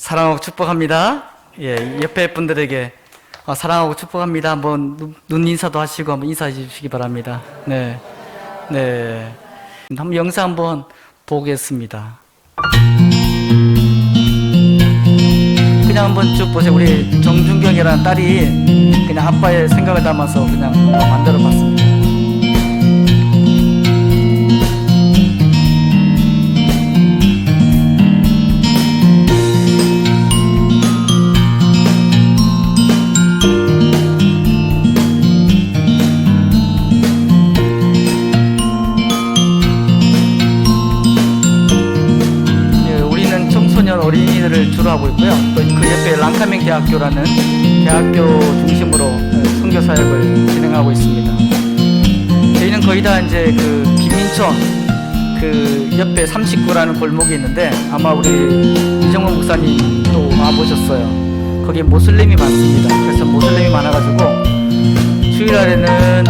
사랑하고 축복합니다. 예, 옆에 분들에게 사랑하고 축복합니다. 한번 눈 인사도 하시고 한번 인사해 주시기 바랍니다. 네, 네. 한번 영상 한번 보겠습니다. 그냥 한번 쭉 보세요. 우리 정준경이라는 딸이 그냥 아빠의 생각을 담아서 그냥 만들어 봤습니다. 어린이들을 주로 하고 있고요. 또 그 옆에 랑카맹 대학교라는 대학교 중심으로 선교 사역을 진행하고 있습니다. 저희는 거의 다 이제 그 김민촌 그 옆에 39라는 골목이 있는데 아마 우리 이정원 목사님 또 와보셨어요. 거기 모슬림이 많습니다. 그래서 모슬림이 많아가지고 주일날에는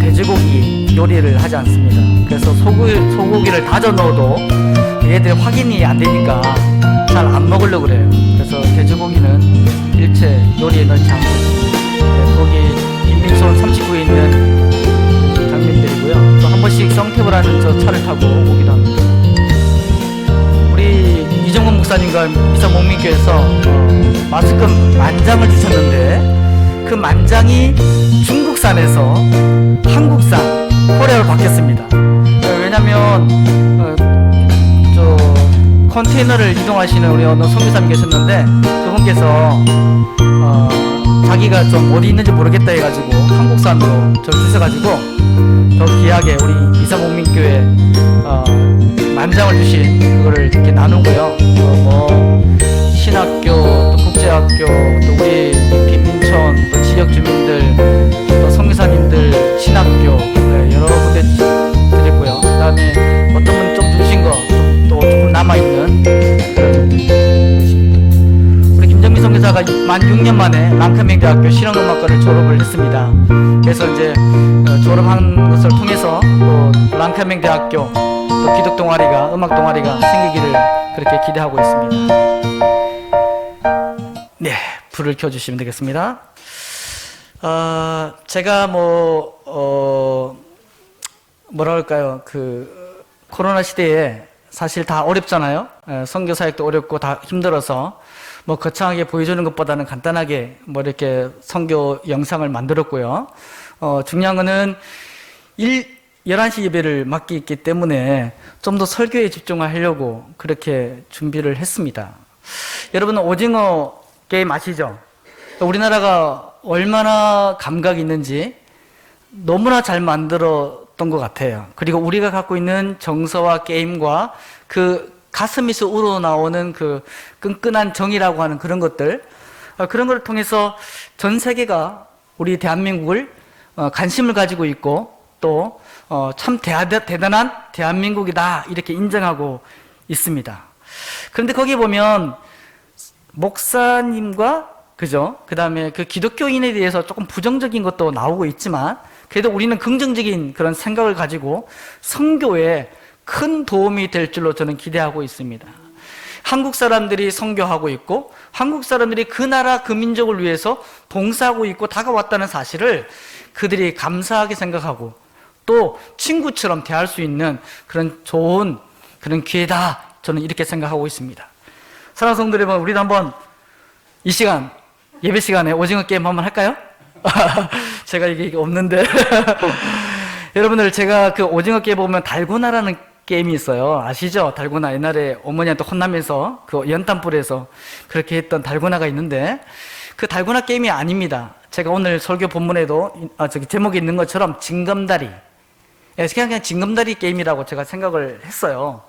돼지고기 요리를 하지 않습니다. 그래서 소고기를 다져 넣어도 얘들 확인이 안 되니까 잘 안 먹으려고 그래요. 그래서 돼지고기는 일체 요리에 넣지 않고 거기 김민촌 39에 있는 장면들이고요. 또 한 번씩 성태보라는 저 차를 타고 오기도 합니다. 우리 이정원 목사님과 미사목민교회에서 마스크 만장을 주셨는데 그 만장이 중국산에서 한국산 코리아로 바뀌었습니다. 왜냐면 컨테이너를 이동하시는 우리 어느 선교사님 계셨는데 그분께서 자기가 좀 어디 있는지 모르겠다 해가지고 한국산으로 저를 주셔가지고 더 귀하게 우리 이사목민교회 만장을 주신 그거를 이렇게 나누고요. 뭐 신학교 또 국제학교 또 우리 김민촌 또 지역 주민들 또 선교사님들 신학교 여러 군데 드렸고요. 그 다음에 어떤 분 좀 주신 거 또 조금 남아있는 그런 것입니다. 우리 김정민 선교사가 만 6년 만에 랑카맹 대학교 실용음악과를 졸업을 했습니다. 그래서 이제 졸업한 것을 통해서 또 랑카맹 대학교 또 기독 동아리가 음악 동아리가 생기기를 그렇게 기대하고 있습니다. 네, 불을 켜주시면 되겠습니다. 제가 뭐라 할까요? 그 코로나 시대에 사실 다 어렵잖아요. 선교 사역도 어렵고 다 힘들어서 뭐 거창하게 보여주는 것보다는 간단하게 뭐 이렇게 선교 영상을 만들었고요. 중요한 거는 11시 예배를 맡기 있기 때문에 좀 더 설교에 집중하려고 그렇게 준비를 했습니다. 여러분은 오징어 게임 아시죠? 우리나라가 얼마나 감각이 있는지 너무나 잘 만들었던 것 같아요. 그리고 우리가 갖고 있는 정서와 게임과 그 가슴에서 우러나오는 그 끈끈한 정이라고 하는 그런 것들, 그런 것을 통해서 전 세계가 우리 대한민국을 관심을 가지고 있고 또 참 대단한 대한민국이다 이렇게 인정하고 있습니다. 그런데 거기 보면 목사님과 그죠? 그 다음에 그 기독교인에 대해서 조금 부정적인 것도 나오고 있지만 그래도 우리는 긍정적인 그런 생각을 가지고 선교에 큰 도움이 될 줄로 저는 기대하고 있습니다. 한국 사람들이 선교하고 있고 한국 사람들이 그 나라 그 민족을 위해서 봉사하고 있고 다가왔다는 사실을 그들이 감사하게 생각하고 또 친구처럼 대할 수 있는 그런 좋은 그런 기회다 저는 이렇게 생각하고 있습니다. 사랑하는 성도 여러분, 우리도 한번 이 시간 예배 시간에 오징어 게임 한번 할까요? 제가 이게 없는데 여러분들 제가 그 오징어 게임 보면 달고나라는 게임이 있어요. 아시죠? 달고나 옛날에 어머니한테 혼나면서 그 연탄불에서 그렇게 했던 달고나가 있는데 그 달고나 게임이 아닙니다. 제가 오늘 설교 본문에도 제목에 있는 것처럼 징검다리, 그냥 징검다리 게임이라고 제가 생각을 했어요.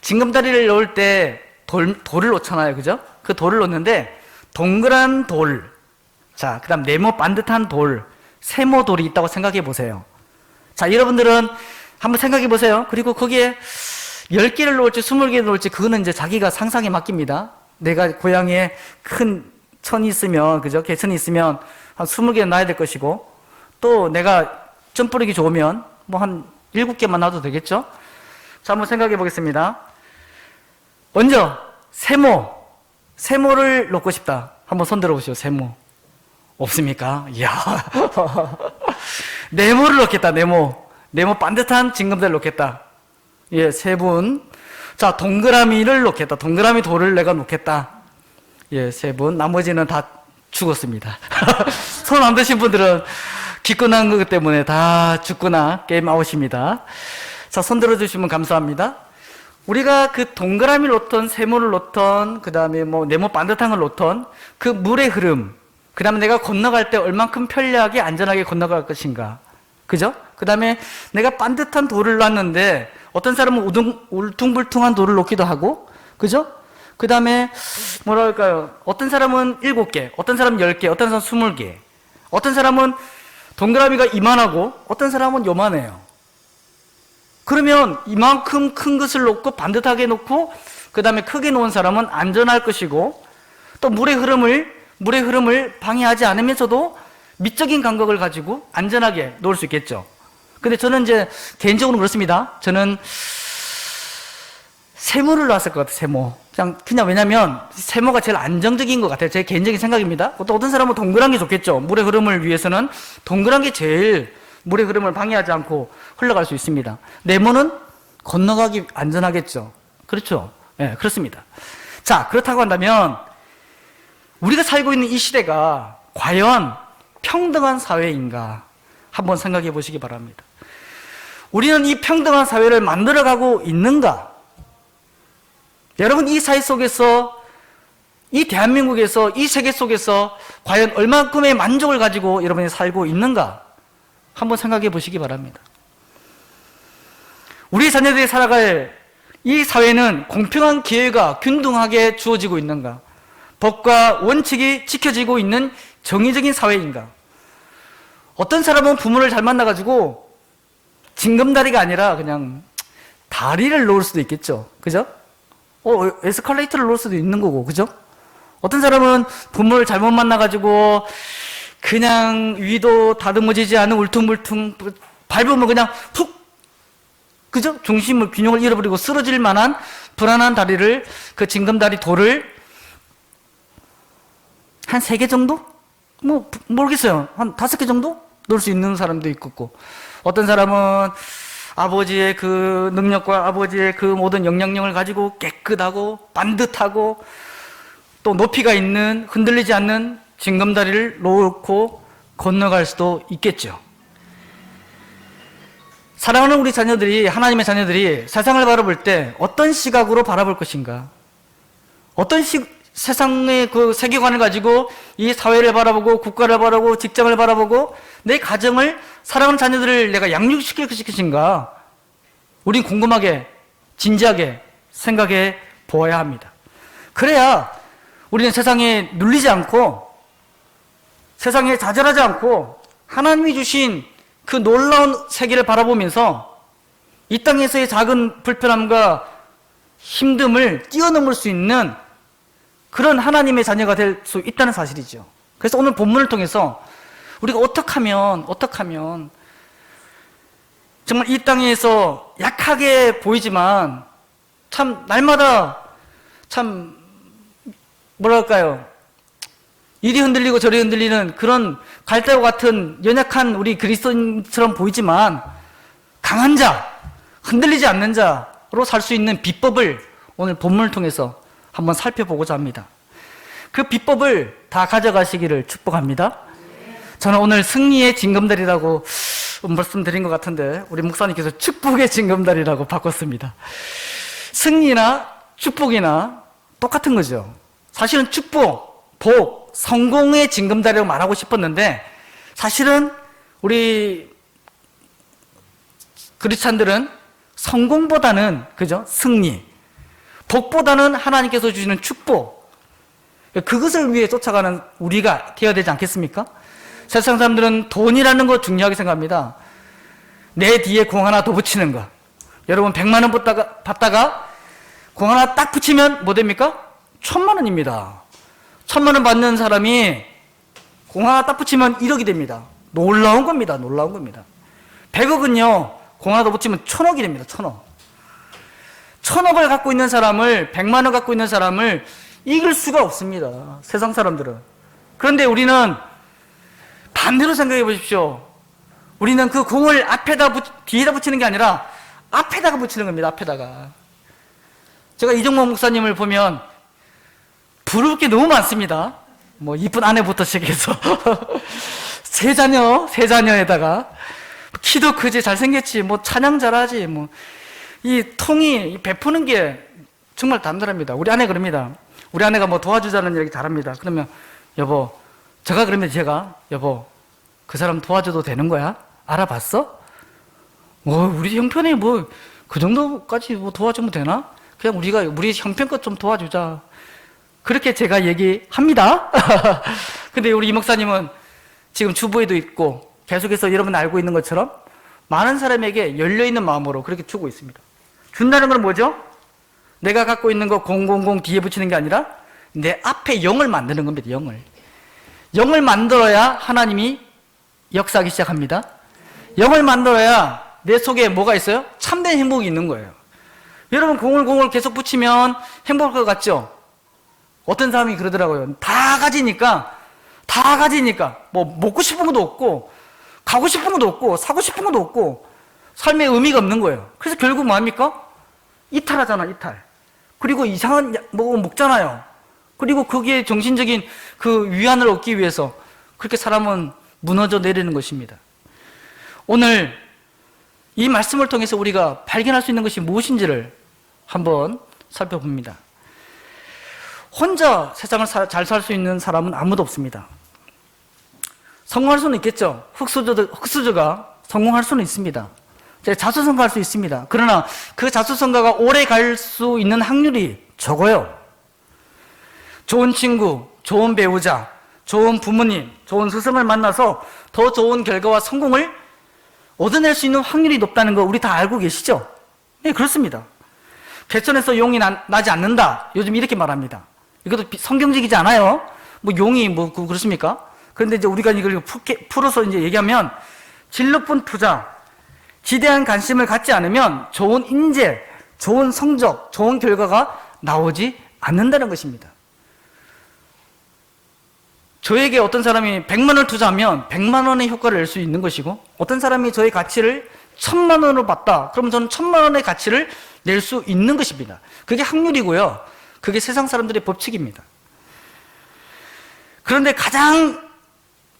징검다리를 넣을 때 돌을 놓잖아요, 그죠? 그 돌을 놓는데 동그란 돌, 자, 그 다음 네모 반듯한 돌, 세모 돌이 있다고 생각해 보세요. 자, 여러분들은 한번 생각해 보세요. 그리고 거기에 10개를 놓을지 20개를 놓을지 그거는 이제 자기가 상상에 맡깁니다. 내가 고향에 큰 천이 있으면, 그죠? 개천이 있으면 한 20개는 놔야 될 것이고 또 내가 점프력이 좋으면 뭐 한 7개만 놔도 되겠죠? 자, 한번 생각해 보겠습니다. 먼저 세모, 세모를 놓고 싶다. 한번 손 들어보시오. 세모. 없습니까? 이야. 네모를 놓겠다. 네모. 네모 반듯한 징검다리를 놓겠다. 예, 세 분. 자, 동그라미를 놓겠다. 동그라미 돌을 내가 놓겠다. 예, 세 분. 나머지는 다 죽었습니다. 손 안 드신 분들은 기권한 것 때문에 다 죽거나 게임 아웃입니다. 자, 손 들어주시면 감사합니다. 우리가 그 동그라미를 놓던, 세모를 놓던, 그 다음에 뭐 네모 반듯한 걸 놓던 그 물의 흐름, 그 다음에 내가 건너갈 때 얼만큼 편리하게 안전하게 건너갈 것인가. 그죠? 그 다음에 내가 반듯한 돌을 놨는데 어떤 사람은 울퉁불퉁한 돌을 놓기도 하고, 그죠? 그 다음에 뭐랄까요? 어떤 사람은 7개, 어떤 사람은 10개, 어떤 사람은 20개, 어떤 사람은 동그라미가 이만하고 어떤 사람은 요만해요. 그러면 이만큼 큰 것을 놓고 반듯하게 놓고 그 다음에 크게 놓은 사람은 안전할 것이고, 또 물의 흐름을 방해하지 않으면서도 미적인 감각을 가지고 안전하게 놓을 수 있겠죠. 근데 저는 이제 개인적으로 그렇습니다. 저는 세모를 놨을 것 같아요. 세모. 그냥 왜냐면 세모가 제일 안정적인 것 같아요. 제 개인적인 생각입니다. 또 어떤 사람은 동그란 게 좋겠죠. 물의 흐름을 위해서는 동그란 게 제일 물의 흐름을 방해하지 않고 흘러갈 수 있습니다. 네모는 건너가기 안전하겠죠. 그렇죠? 예, 네, 그렇습니다. 자, 그렇다고 한다면 우리가 살고 있는 이 시대가 과연 평등한 사회인가 한번 생각해 보시기 바랍니다. 우리는 이 평등한 사회를 만들어가고 있는가? 여러분, 이 사회 속에서, 이 대한민국에서, 이 세계 속에서 과연 얼마큼의 만족을 가지고 여러분이 살고 있는가? 한번 생각해 보시기 바랍니다. 우리 자녀들이 살아갈 이 사회는 공평한 기회가 균등하게 주어지고 있는가? 법과 원칙이 지켜지고 있는 정의적인 사회인가? 어떤 사람은 부모를 잘 만나가지고 징검다리가 아니라 그냥 다리를 놓을 수도 있겠죠. 그죠? 에스컬레이터를 놓을 수도 있는 거고, 그죠? 어떤 사람은 부모를 잘못 만나가지고 그냥 위도 다듬어지지 않은 울퉁불퉁 밟으면 그냥 푹, 그죠? 중심을, 균형을 잃어버리고 쓰러질 만한 불안한 다리를, 그 징검다리 돌을 한 3개 정도? 뭐, 모르겠어요. 한 5개 정도? 놓을 수 있는 사람도 있고, 어떤 사람은 아버지의 그 능력과 아버지의 그 모든 영향력을 가지고 깨끗하고 반듯하고 또 높이가 있는 흔들리지 않는 징검다리를 놓고 건너갈 수도 있겠죠. 사랑하는 우리 자녀들이, 하나님의 자녀들이 세상을 바라볼 때 어떤 시각으로 바라볼 것인가? 어떤 세상의 그 세계관을 가지고 이 사회를 바라보고 국가를 바라보고 직장을 바라보고 내 가정을, 사랑하는 자녀들을 내가 양육시킬 것인가? 우린 궁금하게 진지하게 생각해 보아야 합니다. 그래야 우리는 세상에 눌리지 않고 세상에 좌절하지 않고 하나님이 주신 그 놀라운 세계를 바라보면서 이 땅에서의 작은 불편함과 힘듦을 뛰어넘을 수 있는 그런 하나님의 자녀가 될 수 있다는 사실이죠. 그래서 오늘 본문을 통해서 우리가 어떻게 하면 정말 이 땅에서 약하게 보이지만 참 날마다 참 뭐랄까요, 이리 흔들리고 저리 흔들리는 그런 갈대와 같은 연약한 우리 그리스도인처럼 보이지만 강한 자, 흔들리지 않는 자로 살 수 있는 비법을 오늘 본문을 통해서 한번 살펴보고자 합니다. 그 비법을 다 가져가시기를 축복합니다. 저는 오늘 승리의 징검다리라고 말씀드린 것 같은데 우리 목사님께서 축복의 징검다리라고 바꿨습니다. 승리나 축복이나 똑같은 거죠. 사실은 축복, 복, 성공의 징검다리라고 말하고 싶었는데 사실은 우리 크리스찬들은 성공보다는, 그죠? 승리, 복보다는 하나님께서 주시는 축복, 그것을 위해 쫓아가는 우리가 되어야 되지 않겠습니까? 세상 사람들은 돈이라는 거 중요하게 생각합니다. 내 뒤에 공 하나 더 붙이는 거. 여러분 100만 원 받다가 공 하나 딱 붙이면 뭐 됩니까? 1000만 원입니다. 1000만 원 받는 사람이 공 하나 딱 붙이면 1억이 됩니다. 놀라운 겁니다. 100억은요, 공 하나 더 붙이면 1000억이 됩니다. 1000억. 1000억을 갖고 있는 사람을, 100만 원 갖고 있는 사람을 이길 수가 없습니다. 세상 사람들은. 그런데 우리는 반대로 생각해 보십시오. 우리는 그 공을 뒤에다 붙이는 게 아니라 앞에다가 붙이는 겁니다. 앞에다가. 제가 이종목 목사님을 보면 부러울 게 너무 많습니다. 뭐 이쁜 아내부터 시작해서 세 자녀에다가 키도 크지, 잘생겼지, 뭐 찬양 잘하지, 뭐 이 통이 베푸는 게 정말 단단합니다. 우리 아내 그럽니다. 우리 아내가 뭐 도와주자는 얘기 잘합니다. 그러면 여보, 여보, 그 사람 도와줘도 되는 거야? 알아봤어? 우리 형편이 뭐 그 정도까지 뭐 도와주면 되나? 그냥 우리 형편껏 좀 도와주자. 그렇게 제가 얘기합니다. 근데 우리 이 목사님은 지금 주부에도 있고 계속해서 여러분 알고 있는 것처럼 많은 사람에게 열려있는 마음으로 그렇게 주고 있습니다. 준다는 건 뭐죠? 내가 갖고 있는 거 000 뒤에 붙이는 게 아니라 내 앞에 0을 만드는 겁니다. 0을 만들어야 하나님이 역사하기 시작합니다. 0을 만들어야 내 속에 뭐가 있어요? 참된 행복이 있는 거예요. 여러분 0을 계속 붙이면 행복할 것 같죠? 어떤 사람이 그러더라고요. 다 가지니까 뭐 먹고 싶은 것도 없고 가고 싶은 것도 없고 사고 싶은 것도 없고 삶에 의미가 없는 거예요. 그래서 결국 뭐합니까? 이탈하잖아, 이탈. 그리고 이상한 뭐 먹잖아요. 그리고 거기에 정신적인 그 위안을 얻기 위해서 그렇게 사람은 무너져 내리는 것입니다. 오늘 이 말씀을 통해서 우리가 발견할 수 있는 것이 무엇인지를 한번 살펴봅니다. 혼자 세상을 잘 살 수 있는 사람은 아무도 없습니다. 성공할 수는 있겠죠. 흑수저가 성공할 수는 있습니다. 자수성가할 수 있습니다. 그러나 그 자수성가가 오래 갈 수 있는 확률이 적어요. 좋은 친구, 좋은 배우자, 좋은 부모님, 좋은 스승을 만나서 더 좋은 결과와 성공을 얻어낼 수 있는 확률이 높다는 거 우리 다 알고 계시죠? 네, 그렇습니다. 개천에서 용이 나지 않는다. 요즘 이렇게 말합니다. 이것도 성경적이지 않아요. 뭐 용이 뭐 그렇습니까? 그런데 이제 우리가 이걸 풀어서 이제 얘기하면 진로뿐 투자, 지대한 관심을 갖지 않으면 좋은 인재, 좋은 성적, 좋은 결과가 나오지 않는다는 것입니다. 저에게 어떤 사람이 100만 원을 투자하면 100만 원의 효과를 낼 수 있는 것이고 어떤 사람이 저의 가치를 1000만 원으로 봤다. 그러면 저는 1000만 원의 가치를 낼 수 있는 것입니다. 그게 확률이고요. 그게 세상 사람들의 법칙입니다. 그런데 가장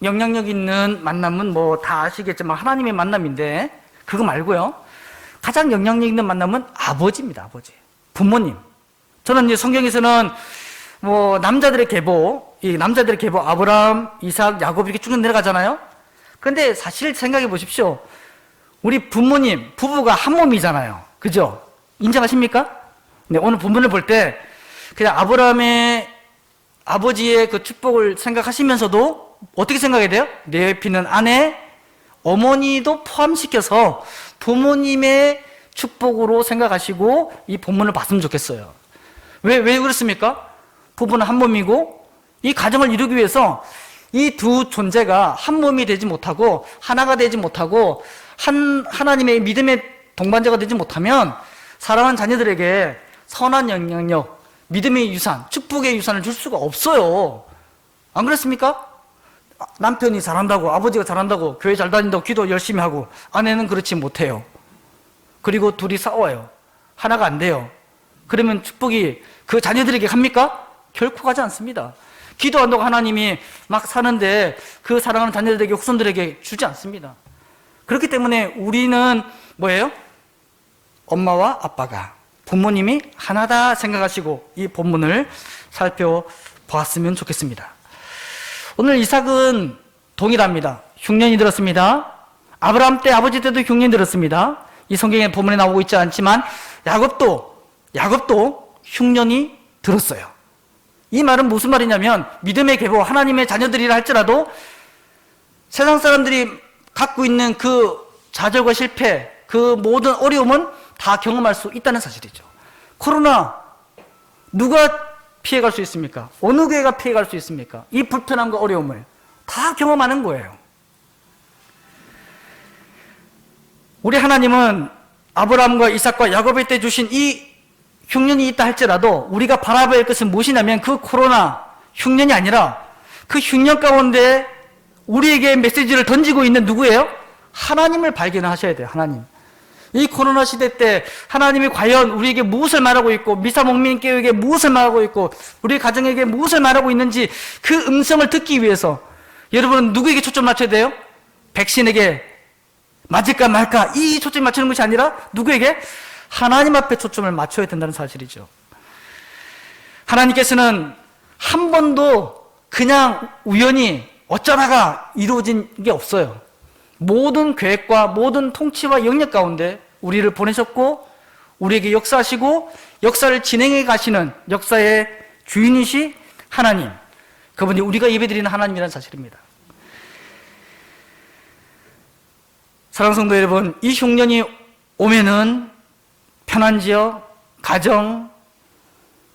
영향력 있는 만남은 뭐 다 아시겠지만 하나님의 만남인데 그거 말고요. 가장 영향력 있는 만남은 아버지입니다. 아버지. 부모님. 저는 이제 성경에서는 뭐 남자들의 계보 아브라함, 이삭, 야곱 이렇게 쭉 내려가잖아요. 그런데 사실 생각해 보십시오. 우리 부모님, 부부가 한 몸이잖아요. 그죠? 인정하십니까? 네, 오늘 본문을 볼 때 그냥 아브라함의 아버지의 그 축복을 생각하시면서도 어떻게 생각해야 돼요? 내 피는 아내, 어머니도 포함시켜서 부모님의 축복으로 생각하시고 이 본문을 봤으면 좋겠어요. 왜 그렇습니까? 부부는 한 몸이고 이 가정을 이루기 위해서 이 두 존재가 한 몸이 되지 못하고 하나가 되지 못하고 하나님의 믿음의 동반자가 되지 못하면 사랑하는 자녀들에게 선한 영향력, 믿음의 유산, 축복의 유산을 줄 수가 없어요. 안 그렇습니까? 남편이 잘한다고, 아버지가 잘한다고, 교회 잘 다닌다고, 기도 열심히 하고 아내는 그렇지 못해요. 그리고 둘이 싸워요. 하나가 안 돼요. 그러면 축복이 그 자녀들에게 갑니까? 결코 가지 않습니다. 기도한다고 하나님이 막 사는데 그 사랑하는 자녀들에게, 후손들에게 주지 않습니다. 그렇기 때문에 우리는 뭐예요? 엄마와 아빠가, 부모님이 하나다 생각하시고 이 본문을 살펴보았으면 좋겠습니다. 오늘 이삭은 동일합니다. 흉년이 들었습니다. 아브라함 때, 아버지 때도 흉년이 들었습니다. 이 성경에 본문에 나오고 있지 않지만 야곱도 흉년이 들었어요. 이 말은 무슨 말이냐면 믿음의 계보, 하나님의 자녀들이라 할지라도 세상 사람들이 갖고 있는 그 좌절과 실패, 그 모든 어려움은 다 경험할 수 있다는 사실이죠. 코로나 누가 피해갈 수 있습니까? 어느 교회가 피해갈 수 있습니까? 이 불편함과 어려움을 다 경험하는 거예요. 우리 하나님은 아브라함과 이삭과 야곱의 때 주신 이 흉년이 있다 할지라도 우리가 바라봐야 할 것은 무엇이냐면 그 코로나 흉년이 아니라 그 흉년 가운데 우리에게 메시지를 던지고 있는 누구예요? 하나님을 발견하셔야 돼요. 하나님. 이 코로나 시대 때 하나님이 과연 우리에게 무엇을 말하고 있고 미사목민교회에게 무엇을 말하고 있고 우리 가정에게 무엇을 말하고 있는지 그 음성을 듣기 위해서 여러분은 누구에게 초점 맞춰야 돼요? 백신에게 맞을까 말까 이 초점 맞추는 것이 아니라 누구에게? 하나님 앞에 초점을 맞춰야 된다는 사실이죠. 하나님께서는 한 번도 그냥 우연히 어쩌다가 이루어진 게 없어요. 모든 계획과 모든 통치와 영역 가운데 우리를 보내셨고 우리에게 역사하시고 역사를 진행해 가시는 역사의 주인이시 하나님, 그분이 우리가 예배드리는 하나님이라는 사실입니다. 사랑하는 성도 여러분, 이 흉년이 오면은 편한 지역, 가정,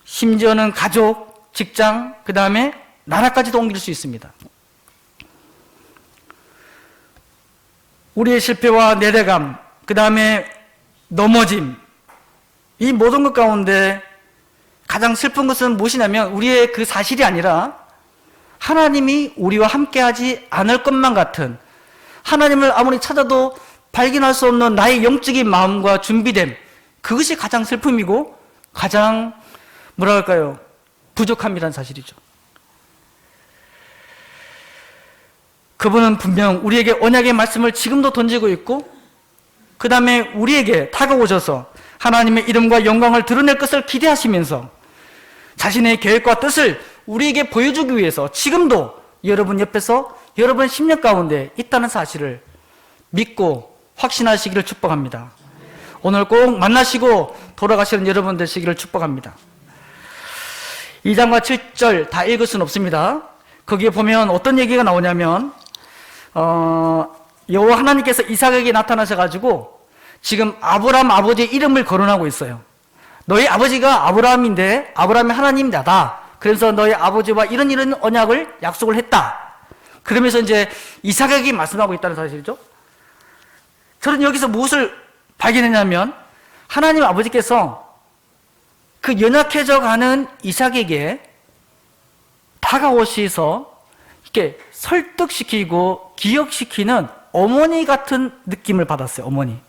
심지어는 가족, 직장, 그 다음에 나라까지도 옮길 수 있습니다. 우리의 실패와 내대감, 그 다음에 넘어짐, 이 모든 것 가운데 가장 슬픈 것은 무엇이냐면 우리의 그 사실이 아니라 하나님이 우리와 함께하지 않을 것만 같은, 하나님을 아무리 찾아도 발견할 수 없는 나의 영적인 마음과 준비됨, 그것이 가장 슬픔이고 가장 뭐랄까요, 부족함이라는 사실이죠. 그분은 분명 우리에게 언약의 말씀을 지금도 던지고 있고 그 다음에 우리에게 다가오셔서 하나님의 이름과 영광을 드러낼 것을 기대하시면서 자신의 계획과 뜻을 우리에게 보여주기 위해서 지금도 여러분 옆에서 여러분 심령 가운데 있다는 사실을 믿고 확신하시기를 축복합니다. 오늘 꼭 만나시고 돌아가시는 여러분 되시기를 축복합니다. 2장과 7절 다 읽을 수는 없습니다. 거기에 보면 어떤 얘기가 나오냐면 여호와 하나님께서 이삭에게 나타나셔가지고 지금 아브라함 아버지의 이름을 거론하고 있어요. 너희 아버지가 아브라함인데 아브라함이 하나님 나다. 그래서 너희 아버지와 이런 언약을 약속을 했다. 그러면서 이제 이삭에게 말씀하고 있다는 사실이죠. 저는 여기서 무엇을 발견했냐면 하나님 아버지께서 그 연약해져 가는 이삭에게 다가오셔서 이렇게 설득시키고 기억시키는 어머니 같은 느낌을 받았어요. 어머니.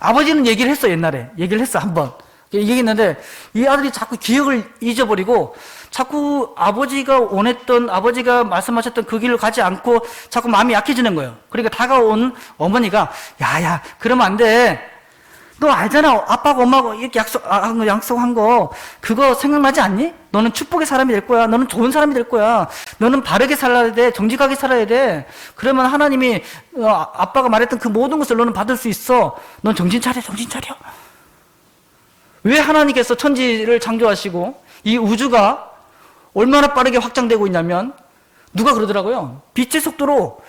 아버지는 얘기를 했어. 옛날에 얘기를 했어. 한번 얘기했는데 이 아들이 자꾸 기억을 잊어버리고 자꾸 아버지가 원했던, 아버지가 말씀하셨던 그 길을 가지 않고 자꾸 마음이 약해지는 거예요. 그러니까 다가온 어머니가 야야 그러면 안 돼. 너 알잖아. 아빠가 엄마가 이렇게 약속한 거 그거 생각나지 않니? 너는 축복의 사람이 될 거야. 너는 좋은 사람이 될 거야. 너는 바르게 살아야 돼. 정직하게 살아야 돼. 그러면 하나님이 아빠가 말했던 그 모든 것을 너는 받을 수 있어. 넌 정신 차려. 정신 차려. 왜 하나님께서 천지를 창조하시고 이 우주가 얼마나 빠르게 확장되고 있냐면 누가 그러더라고요. 빛의 속도로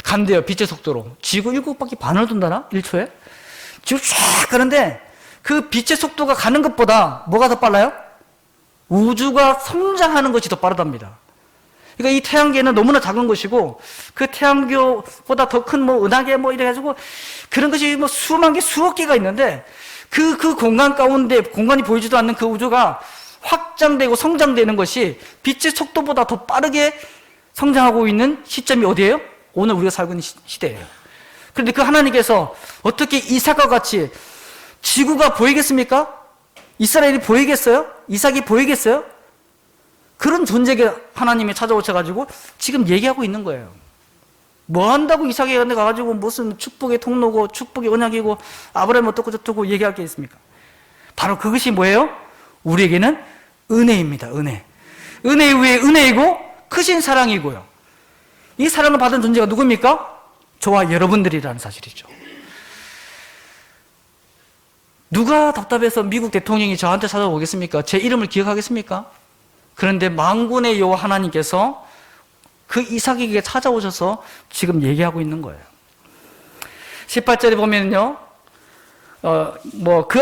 간대요. 빛의 속도로. 지구 7바퀴 반을 돈다나? 1초에? 지금 쫙 가는데 그 빛의 속도가 가는 것보다 뭐가 더 빨라요? 우주가 성장하는 것이 더 빠르답니다. 그러니까 이 태양계는 너무나 작은 것이고 그 태양계보다 더 큰 뭐 은하계 뭐 이래가지고 그런 것이 뭐 수만 개, 수억 개가 있는데 그 공간 가운데 공간이 보이지도 않는 그 우주가 확장되고 성장되는 것이 빛의 속도보다 더 빠르게 성장하고 있는 시점이 어디예요? 오늘 우리가 살고 있는 시대예요. 그런데 그 하나님께서 어떻게 이삭과 같이 지구가 보이겠습니까? 이스라엘이 보이겠어요? 이삭이 보이겠어요? 그런 존재가 하나님이 찾아오셔가지고 지금 얘기하고 있는 거예요. 뭐 한다고 이삭에 가가지고 무슨 축복의 통로고 축복의 언약이고 아브라함 어떻고 저쩌고 얘기할 게 있습니까? 바로 그것이 뭐예요? 우리에게는 은혜입니다. 은혜. 은혜 위에 은혜이고 크신 사랑이고요. 이 사랑을 받은 존재가 누굽니까? 저와 여러분들이라는 사실이죠. 누가 답답해서 미국 대통령이 저한테 찾아오겠습니까? 제 이름을 기억하겠습니까? 그런데 만군의 여호와 하나님께서 그 이삭에게 찾아오셔서 지금 얘기하고 있는 거예요. 18절에 보면요, 그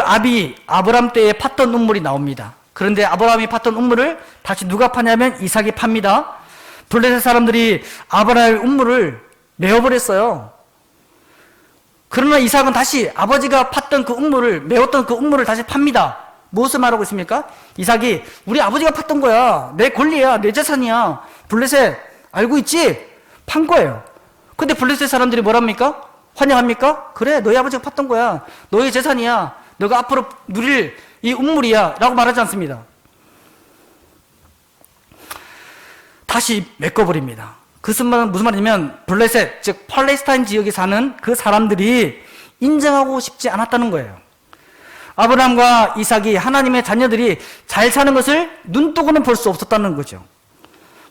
아브람 때에 팠던 눈물이 나옵니다. 그런데 아브라함이 팠던 눈물을 다시 누가 파냐면 이삭이 팝니다. 블레셋 사람들이 아브라함의 운물을 메어버렸어요. 그러나 이삭은 다시 아버지가 팠던 그 uk물을, 메웠던 그 uk물을 다시 팝니다. 무엇을 말하고 있습니까? 이삭이 우리 아버지가 팠던 거야. 내 권리야. 내 재산이야. 블레셋 알고 있지? 판 거예요. 근데 블레셋 사람들이 뭐랍니까? 환영합니까? 그래, 너희 아버지가 팠던 거야. 너희 재산이야. 너가 앞으로 누릴 이 uk물이야. 라고 말하지 않습니다. 다시 메꿔버립니다. 무슨 말이냐면 블레셋, 즉 팔레스타인 지역에 사는 그 사람들이 인정하고 싶지 않았다는 거예요. 아브라함과 이삭이 하나님의 자녀들이 잘 사는 것을 눈뜨고는 볼 수 없었다는 거죠.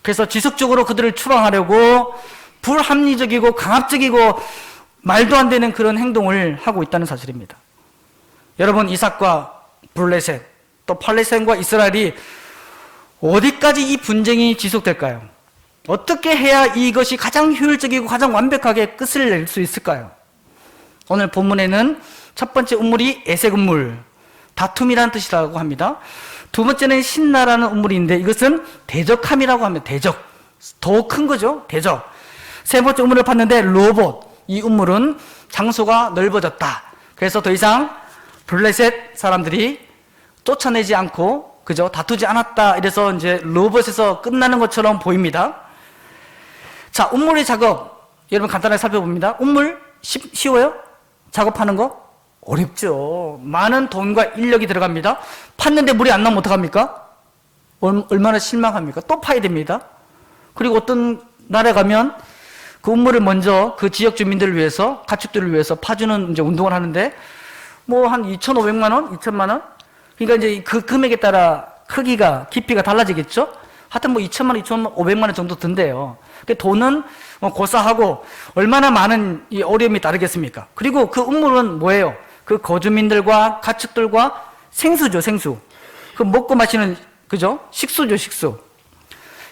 그래서 지속적으로 그들을 추방하려고 불합리적이고 강압적이고 말도 안 되는 그런 행동을 하고 있다는 사실입니다. 여러분, 이삭과 블레셋, 또 팔레스타인과 이스라엘이 어디까지 이 분쟁이 지속될까요? 어떻게 해야 이것이 가장 효율적이고 가장 완벽하게 끝을 낼 수 있을까요? 오늘 본문에는 첫 번째 음물이 에색 음물, 다툼이라는 뜻이라고 합니다. 두 번째는 신나라는 음물인데 이것은 대적함이라고 합니다. 대적. 더 큰 거죠. 대적. 세 번째 음물을 봤는데 로봇. 이 음물은 장소가 넓어졌다. 그래서 더 이상 블레셋 사람들이 쫓아내지 않고 그죠? 다투지 않았다. 이래서 이제 로봇에서 끝나는 것처럼 보입니다. 자, 음물의 작업. 여러분 간단하게 살펴봅니다. 음물 쉬워요? 작업하는 거? 어렵죠. 많은 돈과 인력이 들어갑니다. 팠는데 물이 안 나오면 어떡합니까? 얼마나 실망합니까? 또 파야 됩니다. 그리고 어떤 나라에 가면 그 음물을 먼저 그 지역 주민들을 위해서, 가축들을 위해서 파주는 이제 운동을 하는데 뭐 한 2,500만 원? 2천만 원? 그러니까 이제 그 금액에 따라 크기가, 깊이가 달라지겠죠? 하여튼 뭐 2천만 원, 2,500만 원 정도 든대요. 돈은 고사하고 얼마나 많은 이 어려움이 따르겠습니까? 그리고 그 음물은 뭐예요? 그 거주민들과 가축들과 생수죠, 생수. 그 먹고 마시는, 그죠? 식수죠, 식수.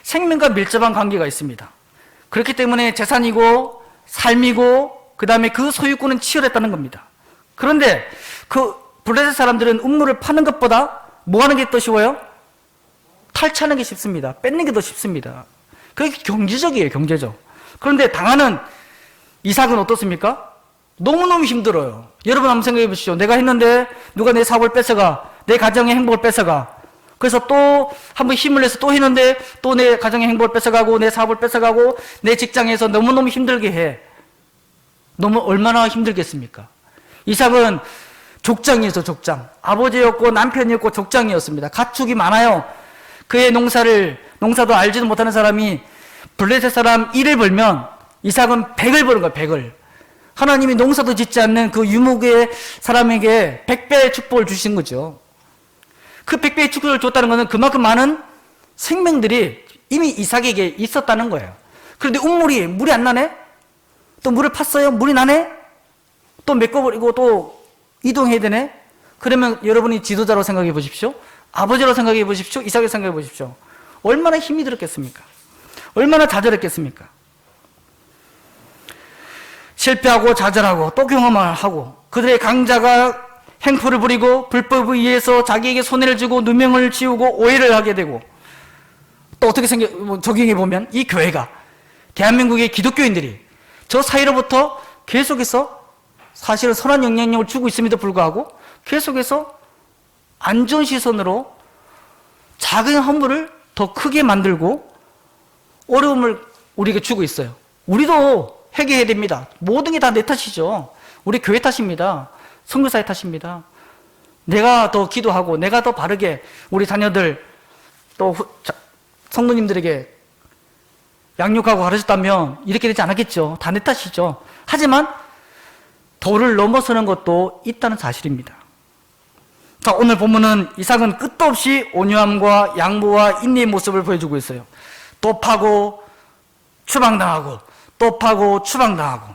생명과 밀접한 관계가 있습니다. 그렇기 때문에 재산이고, 삶이고, 그 다음에 그 소유권은 치열했다는 겁니다. 그런데 그 블레셋 사람들은 음물을 파는 것보다 뭐 하는 게 더 쉬워요? 탈취하는 게 쉽습니다. 뺏는 게 더 쉽습니다. 그게 경제적이에요, 경제적. 그런데 당하는 이삭은 어떻습니까? 너무너무 힘들어요. 여러분 한번 생각해 보시죠. 내가 했는데 누가 내 사업을 뺏어가, 내 가정의 행복을 뺏어가. 그래서 또 한번 힘을 내서 또 했는데 또 내 가정의 행복을 뺏어가고 내 사업을 뺏어가고 내 직장에서 너무너무 힘들게 해. 너무 얼마나 힘들겠습니까? 이삭은 족장이었어, 족장. 아버지였고 남편이었고 족장이었습니다. 가축이 많아요. 그의 농사도 알지도 못하는 사람이 블레셋 사람 1을 벌면 이삭은 100을 버는 거예요, 100을. 하나님이 농사도 짓지 않는 그 유목의 사람에게 100배의 축복을 주신 거죠. 그 100배의 축복을 줬다는 것은 그만큼 많은 생명들이 이미 이삭에게 있었다는 거예요. 그런데 물이 안 나네? 또 물을 팠어요? 물이 나네? 또 메꿔버리고 또 이동해야 되네? 그러면 여러분이 지도자로 생각해 보십시오. 아버지로 생각해 보십시오. 이삭을 생각해 보십시오. 얼마나 힘이 들었겠습니까? 얼마나 좌절했겠습니까? 실패하고 좌절하고 또 경험을 하고 그들의 강자가 행포를 부리고 불법에 의해서 자기에게 손해를 주고 누명을 지우고 오해를 하게 되고 또 어떻게 적용해 보면 이 교회가 대한민국의 기독교인들이 저 사이로부터 계속해서 사실은 선한 영향력을 주고 있음에도 불구하고 계속해서 안 좋은 시선으로 작은 허물을 더 크게 만들고 어려움을 우리에게 주고 있어요. 우리도 회개해야 됩니다. 모든 게 다 내 탓이죠. 우리 교회 탓입니다. 선교사의 탓입니다. 내가 더 기도하고 내가 더 바르게 우리 자녀들 또 성도님들에게 양육하고 가르쳤다면 이렇게 되지 않았겠죠. 다 내 탓이죠. 하지만 도를 넘어서는 것도 있다는 사실입니다. 자, 오늘 본문은 이삭은 끝도 없이 온유함과 양보와 인내의 모습을 보여주고 있어요. 또 파고 추방당하고 또 파고 추방당하고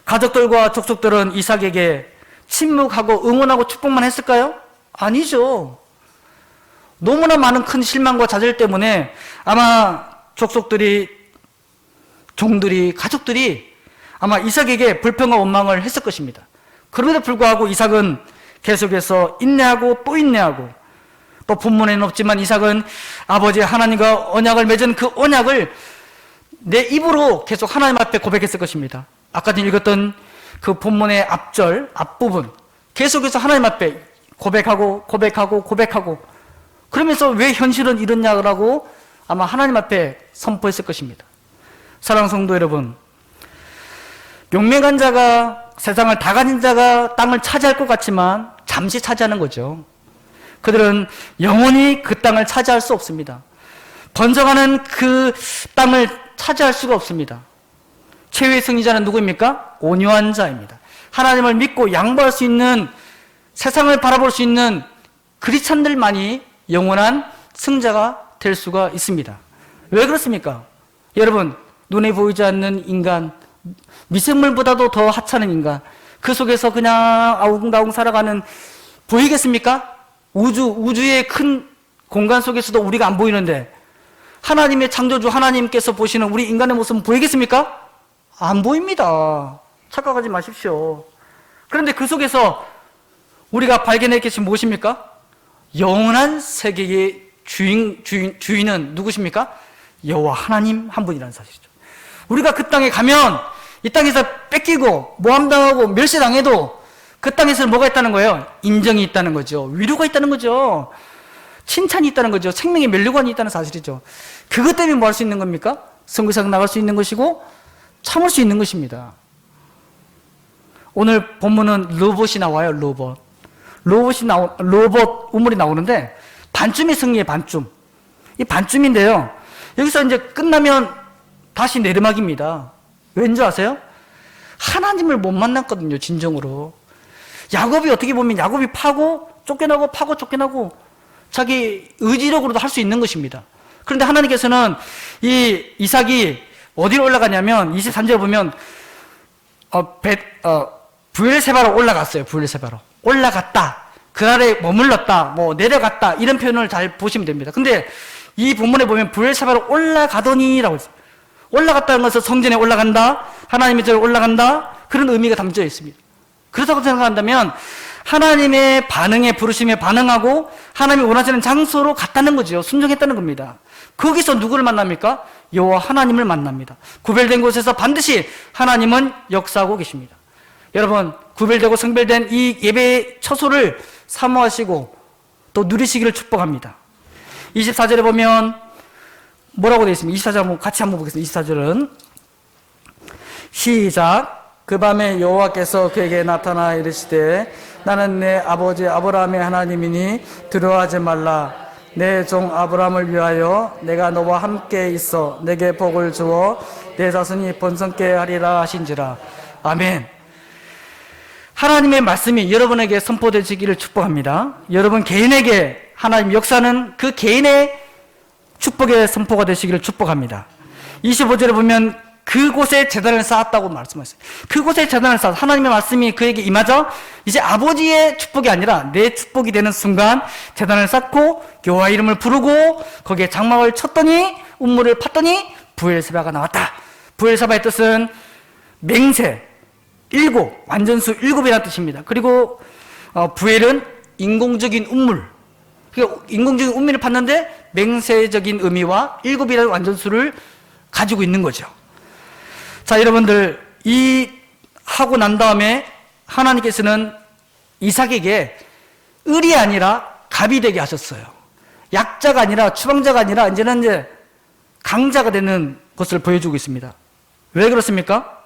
가족들과 족속들은 이삭에게 침묵하고 응원하고 축복만 했을까요? 아니죠. 너무나 많은 큰 실망과 좌절 때문에 아마 족속들이, 종들이, 가족들이 아마 이삭에게 불평과 원망을 했을 것입니다. 그럼에도 불구하고 이삭은 계속해서 인내하고 또 인내하고 또 본문에는 없지만 이삭은 아버지 하나님과 언약을 맺은 그 언약을 내 입으로 계속 하나님 앞에 고백했을 것입니다. 아까 전에 읽었던 그 본문의 앞절, 앞부분 계속해서 하나님 앞에 고백하고 그러면서 왜 현실은 이렇냐고 아마 하나님 앞에 선포했을 것입니다. 사랑하는 성도 여러분, 용맹한 자가, 세상을 다 가진 자가 땅을 차지할 것 같지만 잠시 차지하는 거죠. 그들은 영원히 그 땅을 차지할 수 없습니다. 번성하는 그 땅을 차지할 수가 없습니다. 최후의 승리자는 누구입니까? 온유한 자입니다. 하나님을 믿고 양보할 수 있는, 세상을 바라볼 수 있는 크리스찬들만이 영원한 승자가 될 수가 있습니다. 왜 그렇습니까? 여러분, 눈에 보이지 않는 인간, 미생물보다도 더 하찮은 인간, 그 속에서 그냥 아웅다웅 살아가는, 보이겠습니까? 우주의 큰 공간 속에서도 우리가 안 보이는데 하나님의 창조주 하나님께서 보시는 우리 인간의 모습은 보이겠습니까? 안 보입니다. 착각하지 마십시오. 그런데 그 속에서 우리가 발견할 것이 무엇입니까? 영원한 세계의 주인은 누구십니까? 여호와 하나님 한 분이라는 사실이죠. 우리가 그 땅에 가면 이 땅에서 뺏기고 모함당하고 멸시당해도 그 땅에서 뭐가 있다는 거예요? 인정이 있다는 거죠. 위로가 있다는 거죠. 칭찬이 있다는 거죠. 생명의 면류관이 있다는 사실이죠. 그것 때문에 뭐 할 수 있는 겁니까? 선교사가 나갈 수 있는 것이고 참을 수 있는 것입니다. 오늘 본문은 로봇이 나와요. 로봇 우물이 나오는데 반쯤이 승리의 반쯤. 이 반쯤인데요. 여기서 이제 끝나면 다시 내리막입니다. 왠지 아세요? 하나님을 못 만났거든요. 진정으로. 야곱이 어떻게 보면 야곱이 파고 쫓겨나고 자기 의지력으로도 할 수 있는 것입니다. 그런데 하나님께서는 이 이삭이 어디로 올라가냐면 23절에 보면 브엘세바로 올라갔어요. 브엘세바로 올라갔다, 그 아래 머물렀다, 뭐 내려갔다, 이런 표현을 잘 보시면 됩니다. 근데 이 본문에 보면 브엘세바로 올라가더니라고 했어요. 올라갔다는 것은 성전에 올라간다, 하나님의 절에 올라간다, 그런 의미가 담겨 있습니다. 그렇다고 생각한다면 하나님의 반응에, 부르심에 반응하고 하나님이 원하시는 장소로 갔다는 거죠. 순종했다는 겁니다. 거기서 누구를 만납니까? 여호와 하나님을 만납니다. 구별된 곳에서 반드시 하나님은 역사하고 계십니다. 여러분, 구별되고 성별된 이 예배의 처소를 사모하시고 또 누리시기를 축복합니다. 24절에 보면 뭐라고 되어 있습니까? 24절 같이 한번 보겠습니다. 24절은 시작. 그 밤에 여호와께서 그에게 나타나 이르시되 나는 내 아버지 아브라함의 하나님이니 두려워하지 말라. 내 종 아브라함을 위하여 내가 너와 함께 있어 내게 복을 주어 내 자손이 번성케 하리라 하신지라. 아멘. 하나님의 말씀이 여러분에게 선포되시기를 축복합니다. 여러분 개인에게 하나님 역사는 그 개인의 축복의 선포가 되시기를 축복합니다. 25절에 보면 그곳에 재단을 쌓았다고 말씀하셨어요. 그곳에 재단을 쌓았어요. 하나님의 말씀이 그에게 임하자 이제 아버지의 축복이 아니라 내 축복이 되는 순간 재단을 쌓고 여호와 이름을 부르고 거기에 장막을 쳤더니 운물을 팠더니 브엘세바가 나왔다. 브엘세바의 뜻은 맹세, 일곱, 완전수 일곱이라는 뜻입니다. 그리고 브엘은 인공적인 운물, 그러니까 인공적인 운물을 팠는데 맹세적인 의미와 일곱이라는 완전수를 가지고 있는 거죠. 자, 여러분들, 이 하고 난 다음에 하나님께서는 이삭에게 을이 아니라 갑이 되게 하셨어요. 약자가 아니라 추방자가 아니라 이제는 이제 강자가 되는 것을 보여주고 있습니다. 왜 그렇습니까?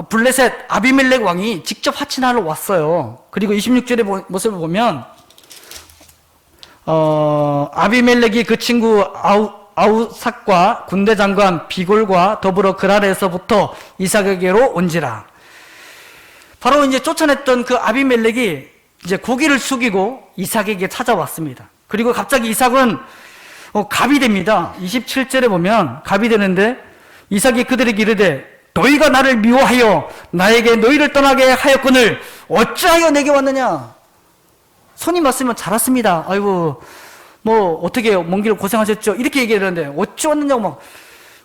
블레셋 아비멜렉 왕이 직접 화친하러 왔어요. 그리고 26절의 모습을 보면 아비멜렉이 그 친구 아우삭과 군대 장관 비골과 더불어 그랄에서부터 이삭에게로 온지라. 바로 이제 쫓아냈던 그 아비멜렉이 이제 고개를 숙이고 이삭에게 찾아왔습니다. 그리고 갑자기 이삭은 갑이 됩니다. 27절에 보면 갑이 되는데 이삭이 그들에게 이르되 너희가 나를 미워하여 나에게 너희를 떠나게 하였거늘 어찌하여 내게 왔느냐. 손이 맞으면 잘 왔습니다. 아이고 뭐 어떻게 먼 길을 고생하셨죠? 이렇게 얘기하는데 어찌 왔느냐고 막.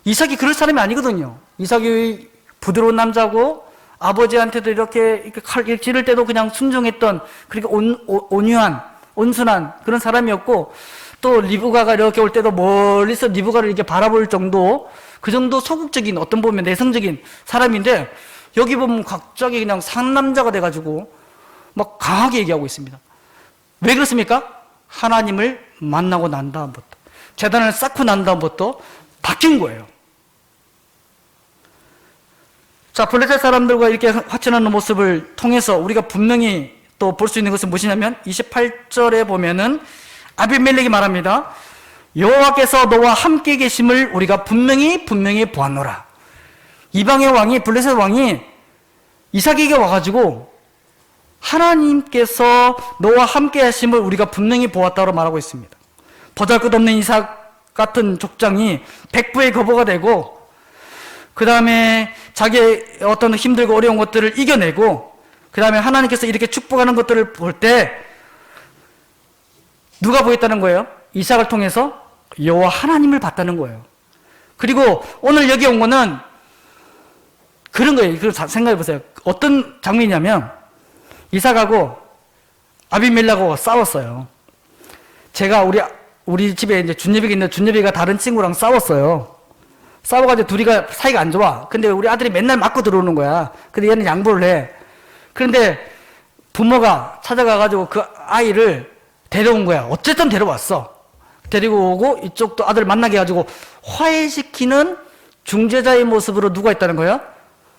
이삭이 그럴 사람이 아니거든요. 이삭이 부드러운 남자고 아버지한테도 이렇게 칼 찌를 때도 그냥 순종했던, 그러니까 온유한, 온순한 그런 사람이었고, 또 리브가가 이렇게 올 때도 멀리서 리브가를 이렇게 바라볼 정도 그 정도 소극적인, 어떤 보면 내성적인 사람인데 여기 보면 갑자기 그냥 상남자가 돼가지고 막 강하게 얘기하고 있습니다. 왜 그렇습니까? 하나님을 만나고 난 다음부터, 재단을 쌓고 난 다음부터 바뀐 거예요. 자, 블레셋 사람들과 이렇게 화친하는 모습을 통해서 우리가 분명히 또 볼 수 있는 것은 무엇이냐면 28절에 보면은 아비멜렉이 말합니다. 여호와께서 너와 함께 계심을 우리가 분명히 보았노라. 이방의 왕이, 블레셋 왕이 이삭에게 와가지고 하나님께서 너와 함께 하심을 우리가 분명히 보았다고 말하고 있습니다. 보잘것없는 이삭 같은 족장이 백부의 거부가 되고, 그 다음에 자기의 어떤 힘들고 어려운 것들을 이겨내고, 그 다음에 하나님께서 이렇게 축복하는 것들을 볼 때 누가 보였다는 거예요? 이삭을 통해서 여호와 하나님을 봤다는 거예요. 그리고 오늘 여기 온 거는 그런 거예요. 생각해 보세요. 어떤 장면이냐면 이삭하고 아비멜렉하고 싸웠어요. 제가 우리 집에 이제 준예비가 있는데 준예비가 다른 친구랑 싸웠어요. 싸워가지고 둘이가 사이가 안 좋아. 근데 우리 아들이 맨날 맞고 들어오는 거야. 근데 얘는 양보를 해. 그런데 부모가 찾아가가지고 그 아이를 데려온 거야. 어쨌든 데려왔어. 데리고 오고 이쪽도 아들 만나게 해가지고 화해시키는 중재자의 모습으로 누가 있다는 거야?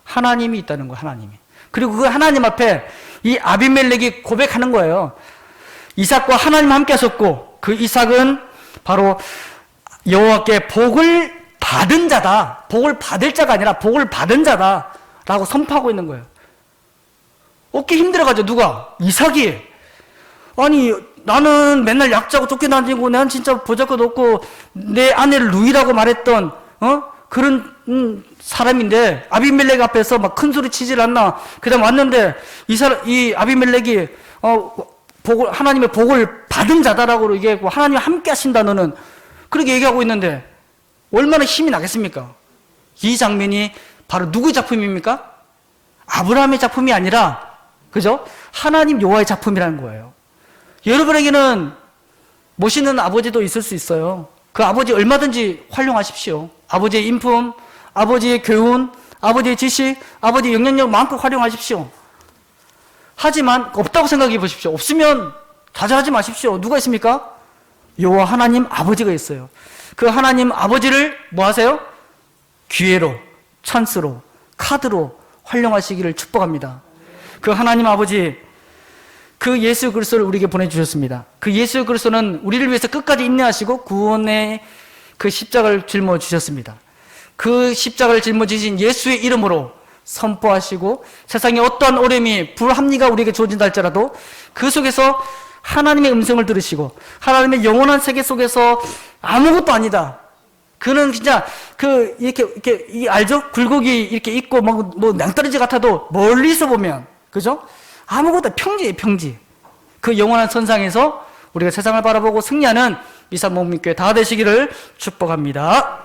하나님이 있다는 거야, 하나님이. 그리고 그 하나님 앞에 이 아비멜렉이 고백하는 거예요. 이삭과 하나님 함께 하셨고, 그 이삭은 바로 여호와께 복을 받은 자다. 복을 받을 자가 아니라 복을 받은 자다. 라고 선포하고 있는 거예요. 얻기 힘들어가지고 누가? 이삭이. 아니, 나는 맨날 약자고 쫓겨다니고 난 진짜 보잘것 없고 내 아내를 누이라고 말했던 그런 사람인데 아비멜렉 앞에서 막 큰 소리 치질 않나. 그 다음 왔는데 이 아비멜렉이 하나님의 복을 받은 자다라고 얘기하고 하나님 함께 하신다 너는, 그렇게 얘기하고 있는데 얼마나 힘이 나겠습니까? 이 장면이 바로 누구의 작품입니까? 아브라함의 작품이 아니라, 그죠? 하나님 여호와의 작품이라는 거예요. 여러분에게는 모시는 아버지도 있을 수 있어요. 그 아버지 얼마든지 활용하십시오. 아버지의 인품, 아버지의 교훈, 아버지의 지식, 아버지의 영향력 마음껏 활용하십시오. 하지만 없다고 생각해 보십시오. 없으면 좌절하지 마십시오. 누가 있습니까? 여호와 하나님 아버지가 있어요. 그 하나님 아버지를 뭐 하세요? 기회로, 찬스로, 카드로 활용하시기를 축복합니다. 그 하나님 아버지, 그 예수 그리스도를 우리에게 보내주셨습니다. 그 예수 그리스도는 우리를 위해서 끝까지 인내하시고 구원의 그 십자가를 짊어 주셨습니다. 그 십자가를 짊어지신 예수의 이름으로 선포하시고 세상에 어떠한 어려움이 불합리가 우리에게 주어진다 할지라도 그 속에서 하나님의 음성을 들으시고 하나님의 영원한 세계 속에서 아무것도 아니다. 그는 진짜 이렇게 알죠? 굴곡이 이렇게 있고 뭐 낭떠러지 같아도 멀리서 보면, 그죠? 아무것도 평지예요, 평지. 그 영원한 선상에서 우리가 세상을 바라보고 승리하는 이산목민교회 다 되시기를 축복합니다.